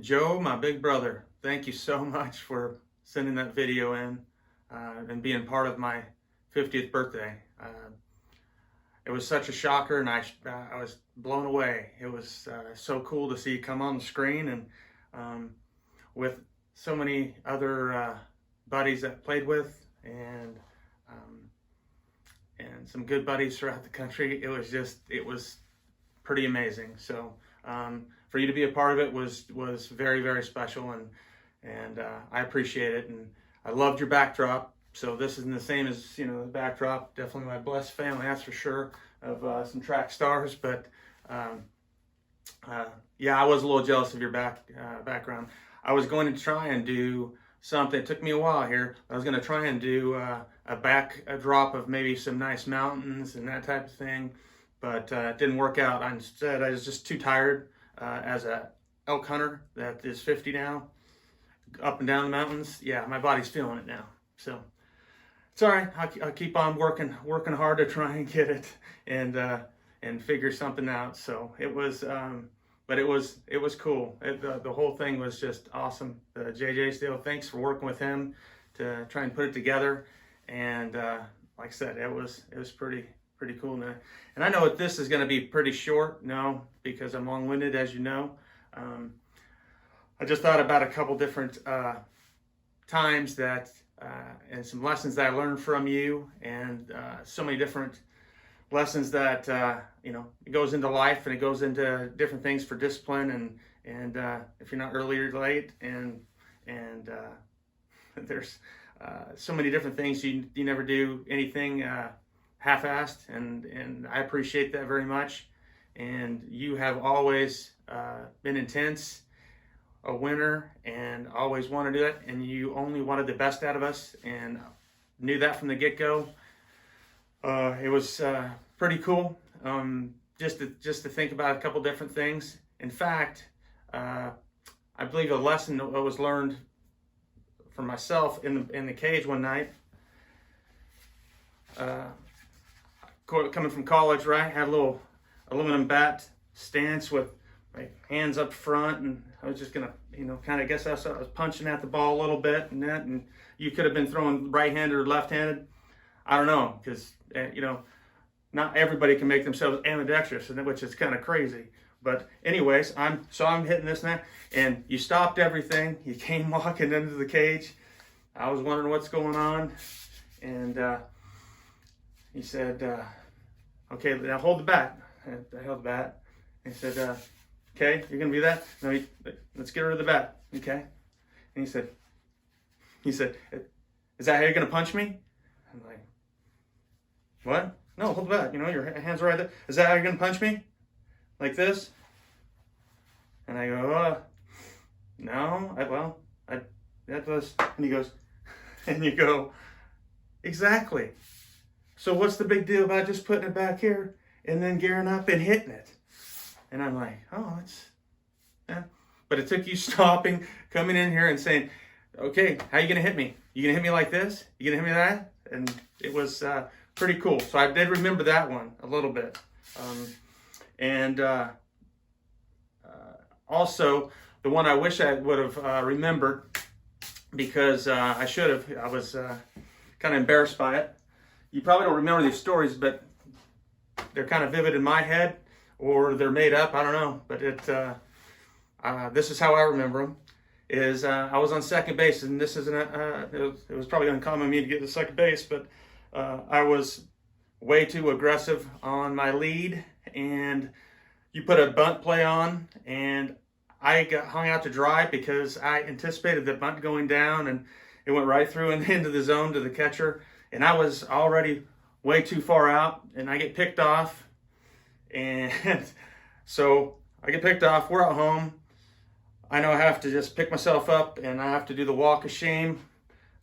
Joe, my big brother, thank you so much for sending that video in and being part of my 50th birthday. It was such a shocker, and I was blown away. It was so cool to see you come on the screen, and with so many other buddies that I played with, um, and some good buddies throughout the country. It was pretty amazing. So for you to be a part of it was very, very special, and I appreciate it. And I loved your backdrop. So this isn't the same as the backdrop. Definitely my blessed family, that's for sure, of some track stars. But um, yeah, I was a little jealous of your background. I was going to try and do something. It took me a while here. I was going to try and do a backdrop of maybe some nice mountains and that type of thing, but it didn't work out. Instead, I was just too tired as a elk hunter that is 50 now, up and down the mountains. Yeah, my body's feeling it now. So it's all right. I'll keep on working hard to try and get it and figure something out. So it was, but it was cool. The whole thing was just awesome. JJ Steele, thanks for working with him to try and put it together. And like I said, it was pretty cool. And I know that this is going to be pretty short, because I'm long-winded, as you know. I just thought about a couple different times that and some lessons that I learned from you, and so many different lessons that it goes into life, and it goes into different things for discipline, and if you're not early, you're late, and there's so many different things. You never do anything half-assed, and I appreciate that very much. And you have always been intense, a winner, and always wanted to do it, and you only wanted the best out of us, and knew that from the get-go. It was pretty cool, just to think about a couple different things. In fact, I believe a lesson that was learned for myself in the cage one night, coming from college, right? Had a little aluminum bat stance with my hands up front, and I was just gonna, kind of guess I was punching at the ball a little bit, and you could have been throwing right-handed or left-handed. I don't know, because not everybody can make themselves ambidextrous, which is kind of crazy. But anyways, I'm hitting this now, and you stopped everything. You came walking into the cage. I was wondering what's going on, and he said, "Okay, now hold the bat." And I held the bat. And he said, "Okay, you're gonna be that? No, let's get rid of the bat, okay?" And he said, "Is that how you're gonna punch me?" I'm like, "What? No, hold the bat. Your hands are right there. Is that how you're gonna punch me? Like this?" And I go, "No, that was," and he goes, and you go, "Exactly. So what's the big deal about just putting it back here and then gearing up and hitting it?" And I'm like, "Oh, yeah." But it took you stopping, coming in here and saying, "Okay, how you gonna hit me? You gonna hit me like this? You gonna hit me that?" And it was pretty cool. So I did remember that one a little bit. And also the one I wish I would have remembered, because I should have. I was kind of embarrassed by it. You probably don't remember these stories, but they're kind of vivid in my head, or they're made up. I don't know. But this is how I remember them. I was on second base, and this isn't it was probably uncommon of me to get to second base, but I was way too aggressive on my lead, and you put a bunt play on, and I got hung out to dry because I anticipated the bunt going down, and it went right through and into the zone to the catcher, and I was already way too far out, and I get picked off, and so I get picked off. We're at home. I know I have to just pick myself up, and I have to do the walk of shame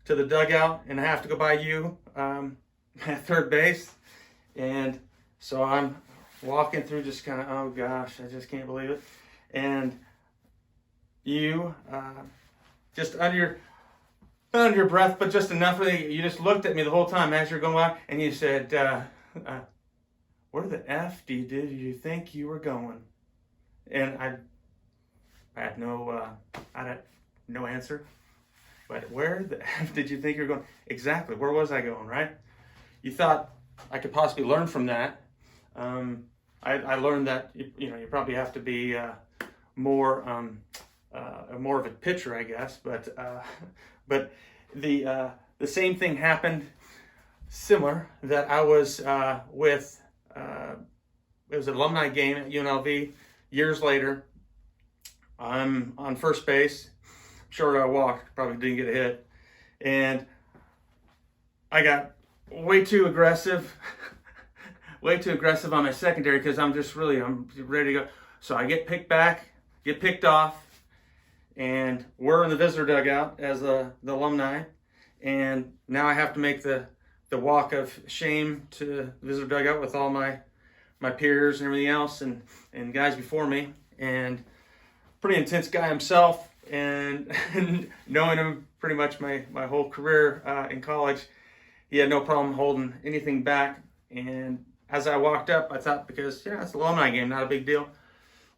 to the dugout, and I have to go by you at third base. And so I'm walking through, just kind of, oh gosh, I just can't believe it. And you, just under your breath, but just enough of it, you just looked at me the whole time as you're going by, and you said, "Where the F did you think you were going?" And I had no answer. But where the F did you think you were going? Exactly. Where was I going, right? You thought I could possibly learn from that. I learned that, you probably have to be more of a pitcher, I guess. But the same thing happened, similar, that I was with, it was an alumni game at UNLV years later. I'm on first base. Short I walked, probably didn't get a hit. And I got way too aggressive, on my secondary because I'm ready to go. So I get picked off, and we're in the visitor dugout as the alumni. And now I have to make the walk of shame to the visitor dugout with all my peers and everything else and guys before me. And pretty intense guy himself. And knowing him pretty much my whole career in college, he had no problem holding anything back. And as I walked up, I thought, because it's an alumni game, not a big deal.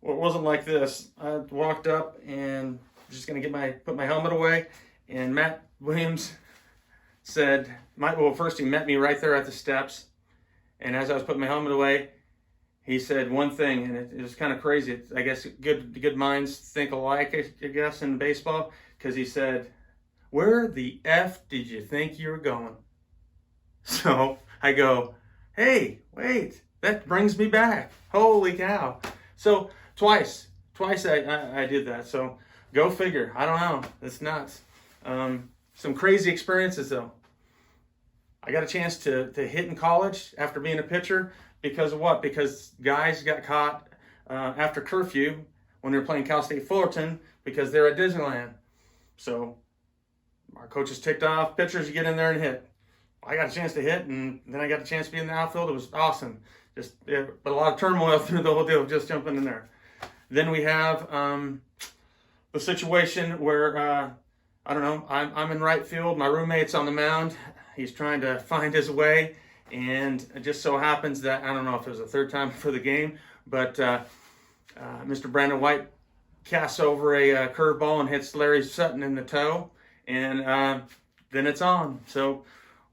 Well, it wasn't like this. I walked up and just gonna put my helmet away, and Matt Williams said, first he met me right there at the steps, and as I was putting my helmet away, he said one thing, and it was kind of crazy. I guess good minds think alike, I guess, in baseball, because he said, "Where the F did you think you were going?" So I go, "Hey, wait, that brings me back. Holy cow." So twice I did that. So go figure. I don't know. It's nuts. Some crazy experiences, though. I got a chance to hit in college after being a pitcher. Because of what? Because guys got caught after curfew when they were playing Cal State Fullerton because they're at Disneyland. So our coaches ticked off, pitchers, you get in there and hit. I got a chance to hit, and then I got a chance to be in the outfield. It was awesome. But a lot of turmoil through the whole deal of just jumping in there. Then we have the situation where, I don't know, I'm in right field. My roommate's on the mound. He's trying to find his way. And it just so happens that, I don't know if it was the third time for the game, but Mr. Brandon White casts over a curveball and hits Larry Sutton in the toe, and then it's on. So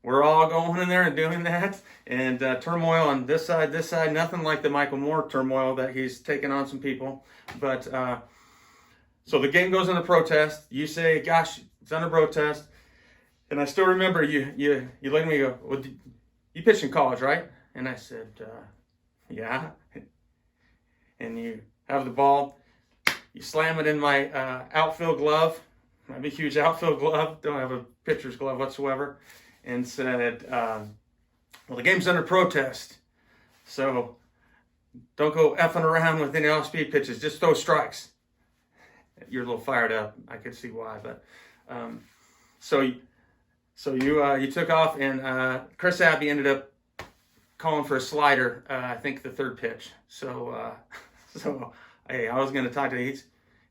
we're all going in there and doing that, and turmoil on this side, nothing like the Michael Moore turmoil that he's taken on some people. But so the game goes into protest. You say, "Gosh, it's under protest," and I still remember you look at me and go, "Well, you pitched in college, right?" And I said, "Yeah." And you have the ball, you slam it in my outfield glove, my big huge outfield glove, don't have a pitcher's glove whatsoever, and said, "Well, the game's under protest, so don't go effing around with any off-speed pitches, just throw strikes." You're a little fired up, I could see why, but so you took off, and Chris Abbey ended up calling for a slider, I think the third pitch. So hey, I was going to talk to him.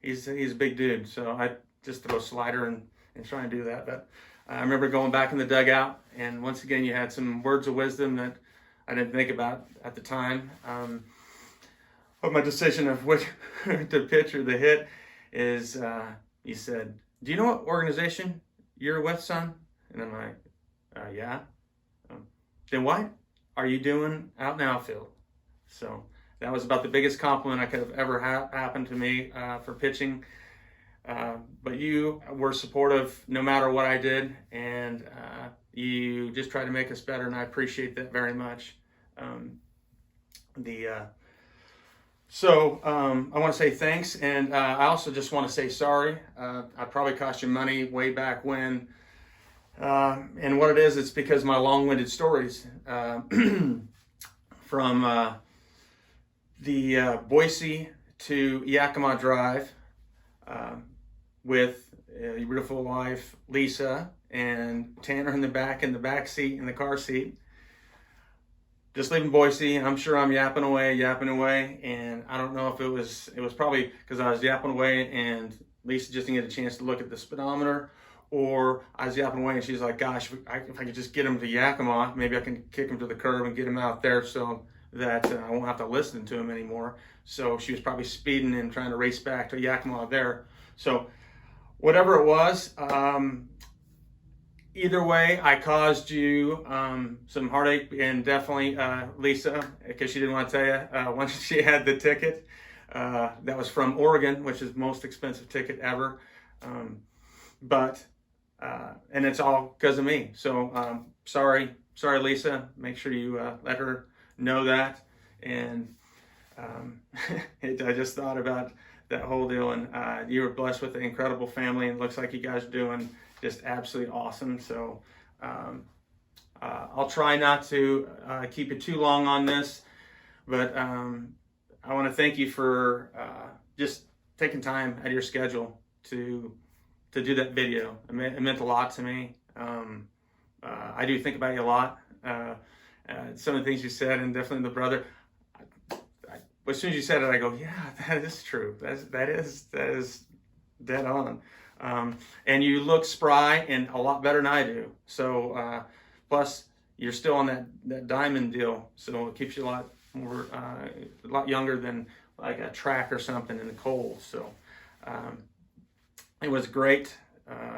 He's a big dude, so I just throw a slider and try and do that. But I remember going back in the dugout, and once again, you had some words of wisdom that I didn't think about at the time. But my decision of which to pitch or the hit is, he said, "Do you know what organization you're with, son?" And I'm like, "Yeah." "Then what are you doing out in the outfield?" So that was about the biggest compliment I could have ever happened to me for pitching. But you were supportive no matter what I did, and you just tried to make us better, and I appreciate that very much. So I want to say thanks, and I also just want to say sorry. I probably cost you money way back when. And what it is, it's because my long-winded stories from the Boise to Yakima Drive with your beautiful wife Lisa and Tanner in the back seat in the car seat. Just leaving Boise, I'm sure I'm yapping away, and I don't know if it was probably because I was yapping away and Lisa just didn't get a chance to look at the speedometer, or I was yapping away and she's like, "Gosh, if I could just get him to Yakima, maybe I can kick him to the curb and get him out there so that I won't have to listen to him anymore." So she was probably speeding and trying to race back to Yakima there. So whatever it was, either way, I caused you some heartache, and definitely Lisa, because she didn't want to tell you once she had the ticket. That was from Oregon, which is the most expensive ticket ever. And it's all because of me. So sorry, Lisa. Make sure you let her know that. And I just thought about that whole deal, and you were blessed with an incredible family, and it looks like you guys are doing just absolutely awesome. So I'll try not to keep it too long on this, but I want to thank you for just taking time out of your schedule to do that video. It meant a lot to me. I do think about you a lot. Some of the things you said, and definitely the brother. As soon as you said it, I go, yeah, that is true. That is dead on. And you look spry and a lot better than I do. So plus you're still on that diamond deal, so it keeps you a lot more, a lot younger than like a track or something in the cold. So it was great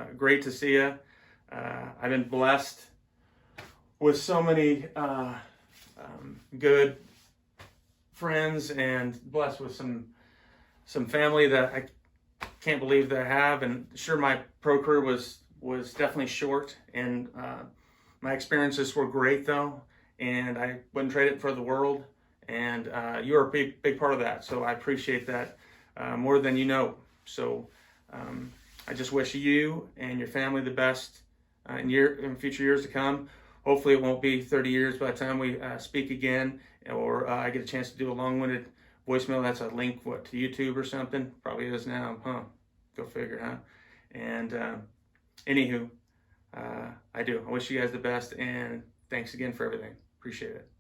to see you. I've been blessed with so many good friends, and blessed with some family that I can't believe that I have. And sure, my pro career was definitely short, and my experiences were great though, and I wouldn't trade it for the world. And you're a big part of that, so I appreciate that more than you know. So I just wish you and your family the best in future years to come. Hopefully it won't be 30 years by the time we speak again, or I get a chance to do a long-winded voicemail. That's a link, to YouTube or something? Probably is now, huh? Go figure, huh? And anywho, I wish you guys the best, and thanks again for everything. Appreciate it.